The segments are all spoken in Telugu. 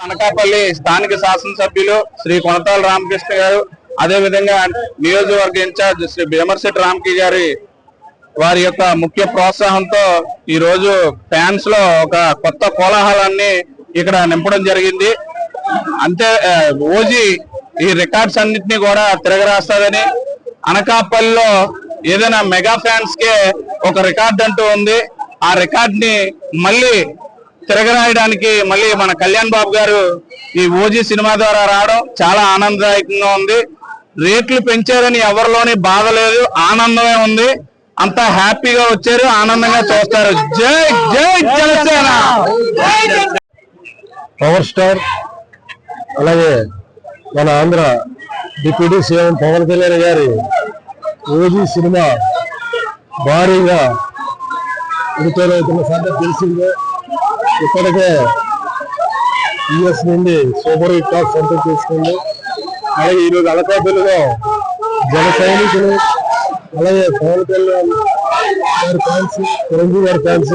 అనకాపల్లి స్థానిక శాసనసభ్యులు శ్రీ కొనతాల రామకృష్ణ గారు, అదే విధంగా నియోజకవర్గ ఇన్ఛార్జ్ శ్రీ భీమర్శెట్టి రామకి గారి వారి యొక్క ముఖ్య ప్రోత్సాహంతో ఈ రోజు ఫ్యాన్స్ లో ఒక కొత్త కోలాహలాన్ని ఇక్కడ నింపడం జరిగింది. అంతే ఓజీ ఈ రికార్డ్స్ అన్నింటినీ కూడా తిరగరాస్తాదని, అనకాపల్లిలో ఏదైనా మెగా ఫ్యాన్స్ కే ఒక రికార్డ్ అంటూ ఉంది. ఆ రికార్డ్ ని మళ్ళీ తిరగరాయడానికి మళ్ళీ మన కళ్యాణ్ బాబు గారు ఈ ఓజీ సినిమా ద్వారా రావడం చాలా ఆనందదాయకంగా ఉంది. రేట్లు పెంచారని ఎవరిలోని బాధ లేదు, ఆనందమే ఉంది. అంతా హ్యాపీగా వచ్చారు, ఆనందంగా చూస్తారు. జై జై జనసేన. పవర్ స్టార్ అలాగే మన ఆంధ్ర డిప్యూటీ సీఎం పవన్ కళ్యాణ్ గారి ఓజీ సినిమా భారీగా విడుదలవుతున్న సంగతి తెలిసిందే. ఇప్పటికే యుఎస్ నుండి సూపర్ హిట్ టాక్ సొంతం చేసుకుంది. అలాగే ఈరోజు అనకాపల్లిలో జన సైనికులు అలాగే పవన్ కళ్యాణ్ గారి ఫ్యాన్స్, చిరంజీవి గారి ఫ్యాన్స్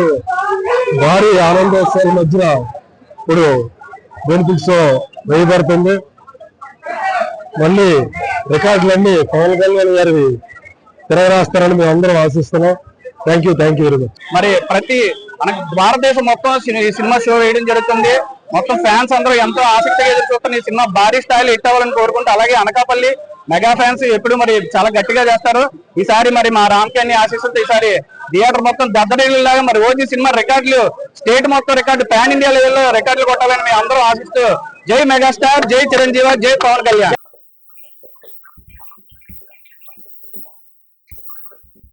భారీ ఆనందోత్సవాల మధ్య ఇప్పుడు బెనిఫిట్స్ వేయబడుతుంది. మళ్ళీ రికార్డులన్నీ పవన్ కళ్యాణ్ గారివి తిరగరాస్తారని మేము అందరం ఆశిస్తున్నాం. Thank you very much. మరి ప్రతి భారతదేశం మొత్తం ఈ సినిమా షో వేయడం జరుగుతుంది. మొత్తం ఫ్యాన్స్ అందరూ ఎంతో ఆసక్తిగా ఎదురు చూస్తున్న ఈ సినిమా భారీ స్థాయిలో హిట్ అవ్వాలని కోరుకుంటూ, అలాగే అనకాపల్లి మెగా ఫ్యాన్స్ ఎప్పుడు మరి చాలా గట్టిగా చేస్తారు. ఈసారి మరి మా రామకళ్యాణ్ ఆశిస్తుంటే ఈసారి థియేటర్ మొత్తం దద్దరిల్లాగా మరి ఓజీ సినిమా రికార్డులు, స్టేట్ మొత్తం రికార్డు, పాన్ ఇండియా లెవెల్లో రికార్డులు కొట్టాలని మేము అందరూ ఆశిస్తూ జై మెగాస్టార్, జై చిరంజీవి, జై పవన్ కళ్యాణ్.